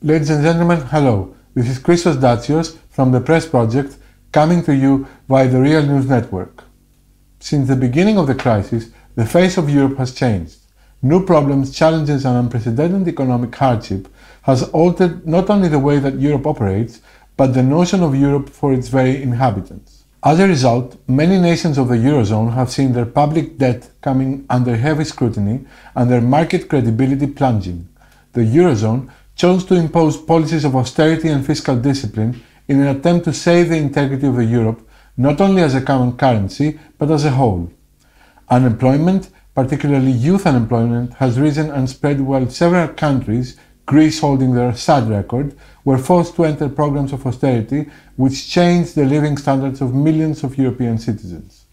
Ladies and gentlemen, hello. This is Christos Datsios from the Press Project, coming to you via the Real News Network. Since the beginning of the crisis, the face of Europe has changed. New problems, challenges and unprecedented economic hardship has altered not only the way that Europe operates, but the notion of Europe for its very inhabitants. As a result, many nations of the Eurozone have seen their public debt coming under heavy scrutiny and their market credibility plunging. The Eurozone chose to impose policies of austerity and fiscal discipline in an attempt to save the integrity of the Europe, not only as a common currency, but as a whole. Unemployment, particularly youth unemployment, has risen and spread while several countries, Greece holding their sad record, were forced to enter programs of austerity which changed the living standards of millions of European citizens.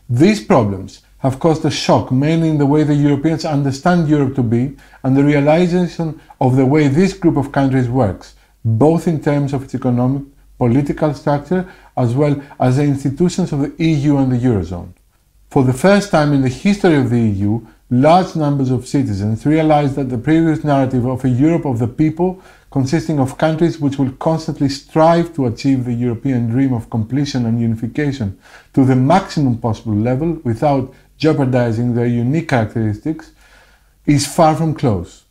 These problems have caused a shock mainly in the way the Europeans understand Europe to be and the realization of the way this group of countries works, both in terms of its economic, political structure as well as the institutions of the EU and the Eurozone. For the first time in the history of the EU, large numbers of citizens realized that the previous narrative of a Europe of the people, consisting of countries which will constantly strive to achieve the European dream of completion and unification to the maximum possible level without jeopardizing their unique characteristics, is far from close.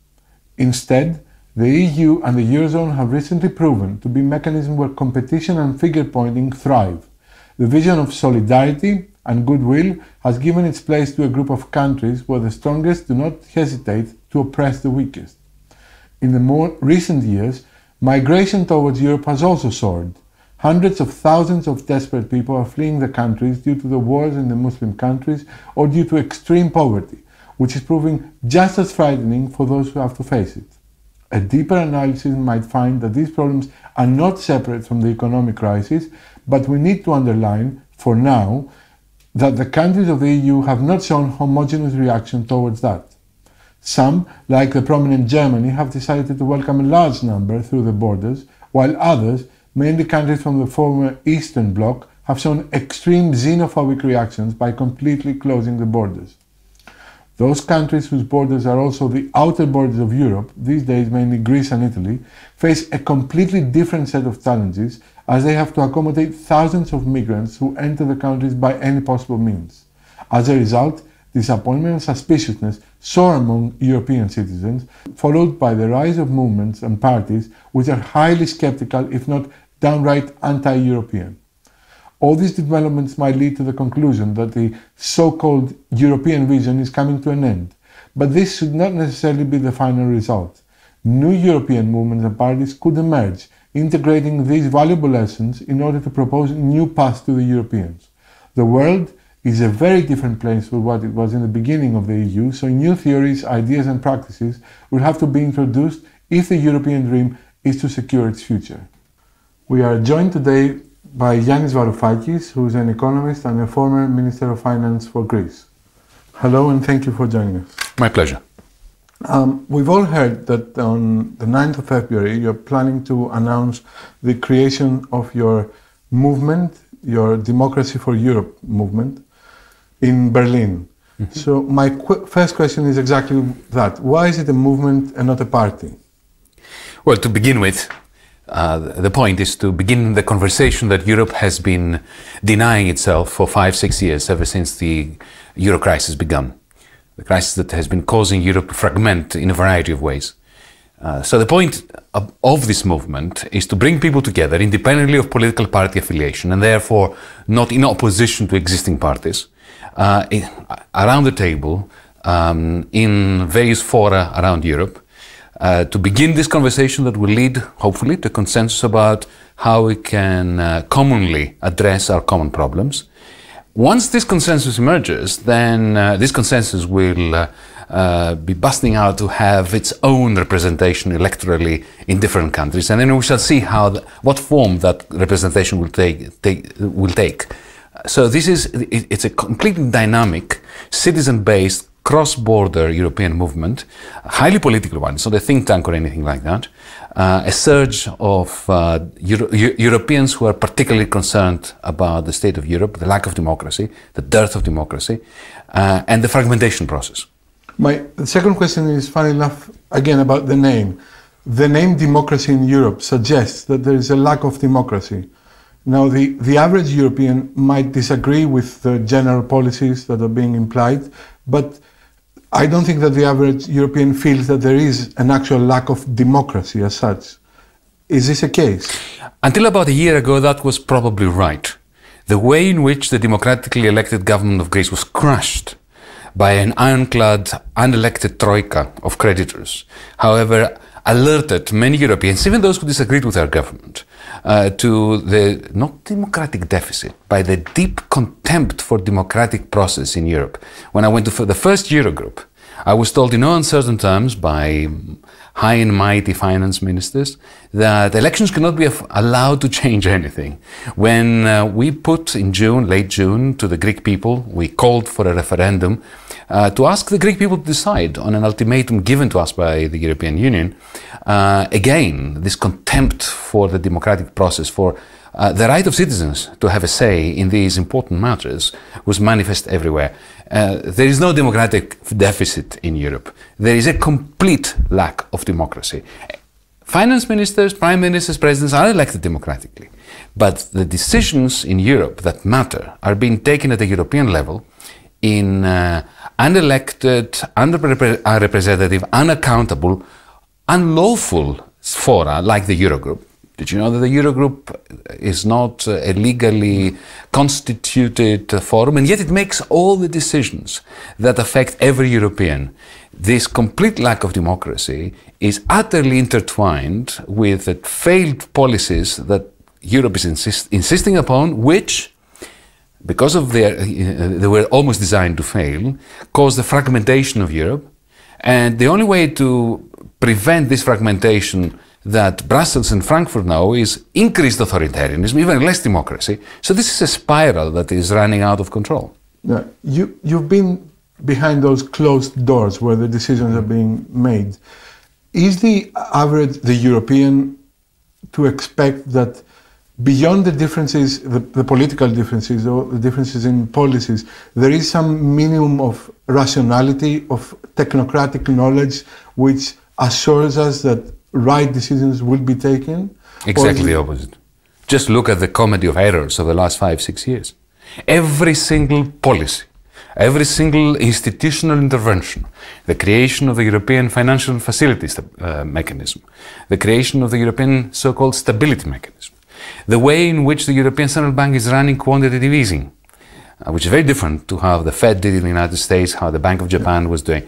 Instead, the EU and the Eurozone have recently proven to be mechanisms where competition and figure-pointing thrive. The vision of solidarity and goodwill has given its place to a group of countries where the strongest do not hesitate to oppress the weakest. In the more recent years, migration towards Europe has also soared. Hundreds of thousands of desperate people are fleeing the countries due to the wars in the Muslim countries or due to extreme poverty, which is proving just as frightening for those who have to face it. A deeper analysis might find that these problems are not separate from the economic crisis, but we need to underline, for now, that the countries of the EU have not shown homogeneous reaction towards that. Some, like the prominent Germany, have decided to welcome a large number through the borders, while others, mainly countries from the former Eastern Bloc, have shown extreme xenophobic reactions by completely closing the borders. Those countries whose borders are also the outer borders of Europe, these days mainly Greece and Italy, face a completely different set of challenges as they have to accommodate thousands of migrants who enter the countries by any possible means. As a result, disappointment and suspiciousness soar among European citizens, followed by the rise of movements and parties which are highly skeptical, if not downright anti-European. All these developments might lead to the conclusion that the so-called European vision is coming to an end, but this should not necessarily be the final result. New European movements and parties could emerge, integrating these valuable lessons in order to propose new paths to the Europeans. The world is a very different place from what it was in the beginning of the EU, so new theories, ideas and practices will have to be introduced if the European dream is to secure its future. We are joined today by Yanis Varoufakis, who is an economist and a former Minister of Finance for Greece. Hello and thank you for joining us. My pleasure. We've all heard that on the 9th of February you're planning to announce the creation of your movement, your Democracy for Europe movement, in Berlin. Mm-hmm. So my first question is exactly that. Why is it a movement and not a party? Well, to begin with, the point is to begin the conversation that Europe has been denying itself for 5-6 years, ever since the Euro crisis began. The crisis that has been causing Europe to fragment in a variety of ways. So the point of this movement is to bring people together independently of political party affiliation and therefore not in opposition to existing parties, around the table, in various fora around Europe, to begin this conversation that will lead, hopefully, to consensus about how we can commonly address our common problems. Once this consensus emerges, then this consensus will be busting out to have its own representation electorally in different countries, and then we shall see what form that representation will take. So it's a completely dynamic, citizen-based, cross-border European movement, a highly political one, it's not a think tank or anything like that, a surge of Europeans who are particularly concerned about the state of Europe, the lack of democracy, the dearth of democracy, and the fragmentation process. The second question is, funny enough, again about the name. the name democracy in Europe suggests that there is a lack of democracy. Now, the average European might disagree with the general policies that are being implied, but I don't think that the average European feels that there is an actual lack of democracy as such. Is this a case? Until about a year ago, that was probably right. The way in which the democratically elected government of Greece was crushed by an ironclad, unelected troika of creditors, however, alerted many Europeans, even those who disagreed with our government, to the not democratic deficit, by the deep contempt for democratic process in Europe. When I went to the first Eurogroup, I was told in no uncertain terms by high and mighty finance ministers that elections cannot be allowed to change anything. When we put in June, late June, to the Greek people, we called for a referendum to ask the Greek people to decide on an ultimatum given to us by the European Union. Again, this contempt for the democratic process, for the right of citizens to have a say in these important matters was manifest everywhere. There is no democratic deficit in Europe. There is a complete lack of democracy. Finance ministers, prime ministers, presidents are elected democratically. But the decisions in Europe that matter are being taken at the European level in unelected, unrepresentative, unaccountable, unlawful fora like the Eurogroup. Did you know that the Eurogroup is not a legally constituted forum, and yet it makes all the decisions that affect every European? This complete lack of democracy is utterly intertwined with the failed policies that Europe is insisting upon, which, because of they were almost designed to fail, caused the fragmentation of Europe. And the only way to prevent this fragmentation that Brussels and Frankfurt know is increased authoritarianism, even less democracy. So this is a spiral that is running out of control. Yeah, you've been behind those closed doors where the decisions are being made. Is the average, the European, to expect that beyond the differences, the political differences or the differences in policies, there is some minimum of rationality, of technocratic knowledge, which assures us that right decisions will be taken? Exactly the opposite. Just look at the comedy of errors of the last 5-6 years. Every single policy, every single institutional intervention, the creation of the European Financial Facilities mechanism, the creation of the European so-called stability mechanism, the way in which the European Central Bank is running quantitative easing, which is very different to how the Fed did in the United States, how the Bank of Japan was doing.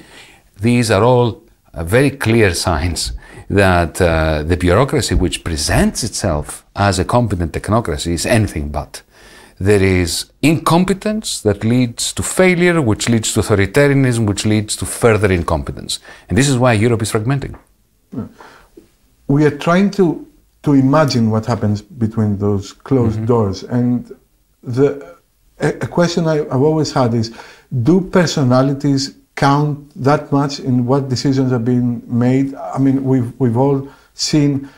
These are all very clear signs that the bureaucracy, which presents itself as a competent technocracy, is anything but. There is incompetence that leads to failure, which leads to authoritarianism, which leads to further incompetence. And this is why Europe is fragmenting. We are trying to imagine what happens between those closed doors. And a question I've always had is, do personalities count that much in what decisions are being made? I mean, we've all seen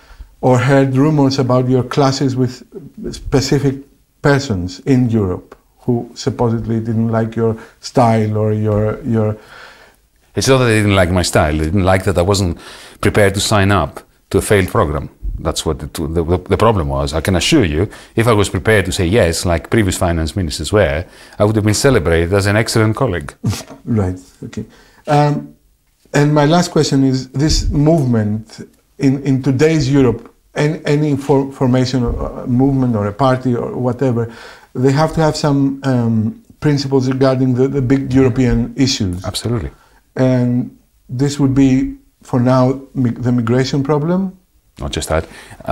or heard rumors about your clashes with specific persons in Europe who supposedly didn't like your style or your... It's not that they didn't like my style, they didn't like that I wasn't prepared to sign up to a failed program. That's what the problem was. I can assure you, if I was prepared to say yes, like previous finance ministers were, I would have been celebrated as an excellent colleague. Right, okay. And my last question is, this movement in today's Europe, any formation, or movement or a party or whatever, they have to have some principles regarding the big European issues. Absolutely. And this would be, for now, the migration problem? Not just that.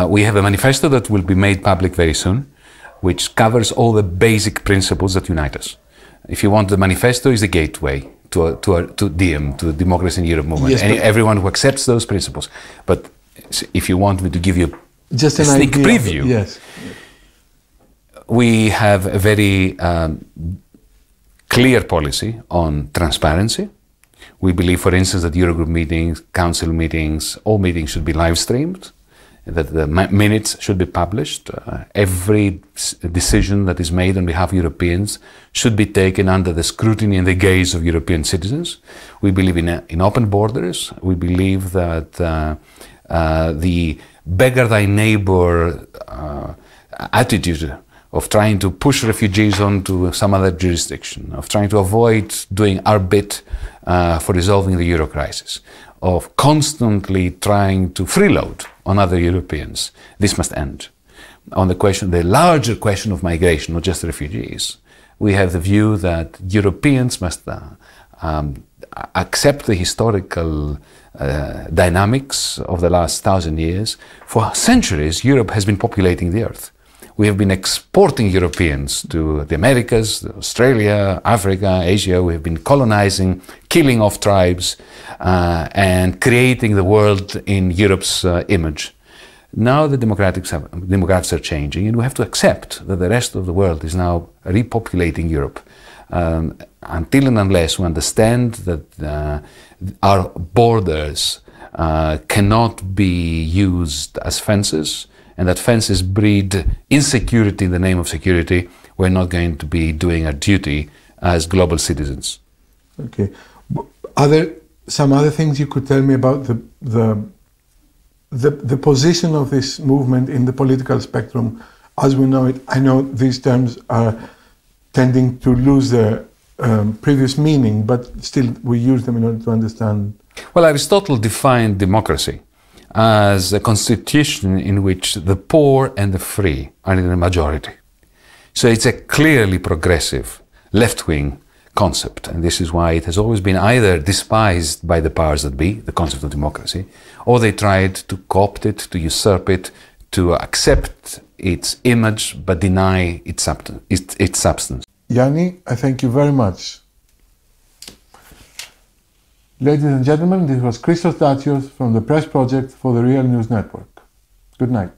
We have a manifesto that will be made public very soon, which covers all the basic principles that unite us. If you want, the manifesto is the gateway to DiEM, to the Democracy in Europe movement. Yes, and everyone who accepts those principles. But if you want me to give you just a sneak preview, yes. We have a very clear policy on transparency. We believe, for instance, that Eurogroup meetings, Council meetings, all meetings should be live streamed, that the minutes should be published. Every decision that is made on behalf of Europeans should be taken under the scrutiny and the gaze of European citizens. We believe in open borders. We believe that the beggar thy neighbor attitude of trying to push refugees onto some other jurisdiction, of trying to avoid doing our bit for resolving the euro crisis, of constantly trying to freeload on other Europeans. This must end. On the larger question of migration, not just refugees, we have the view that Europeans must accept the historical dynamics of the last 1,000 years. For centuries, Europe has been populating the earth. We have been exporting Europeans to the Americas, Australia, Africa, Asia. We have been colonizing, killing off tribes, and creating the world in Europe's image. Now the democrats are changing, and we have to accept that the rest of the world is now repopulating Europe. Until and unless we understand that our borders cannot be used as fences, and that fences breed insecurity in the name of security, we're not going to be doing our duty as global citizens. Okay. Are there some other things you could tell me about the position of this movement in the political spectrum as we know it? I know these terms are tending to lose their previous meaning, but still we use them in order to understand. Well, Aristotle defined democracy as a constitution in which the poor and the free are in the majority. So it's a clearly progressive, left-wing concept, and this is why it has always been either despised by the powers that be, the concept of democracy, or they tried to co-opt it, to usurp it, to accept its image but deny its substance. Yanni, I thank you very much. Ladies and gentlemen, this was Christos Datsios from the Press Project for the Real News Network. Good night.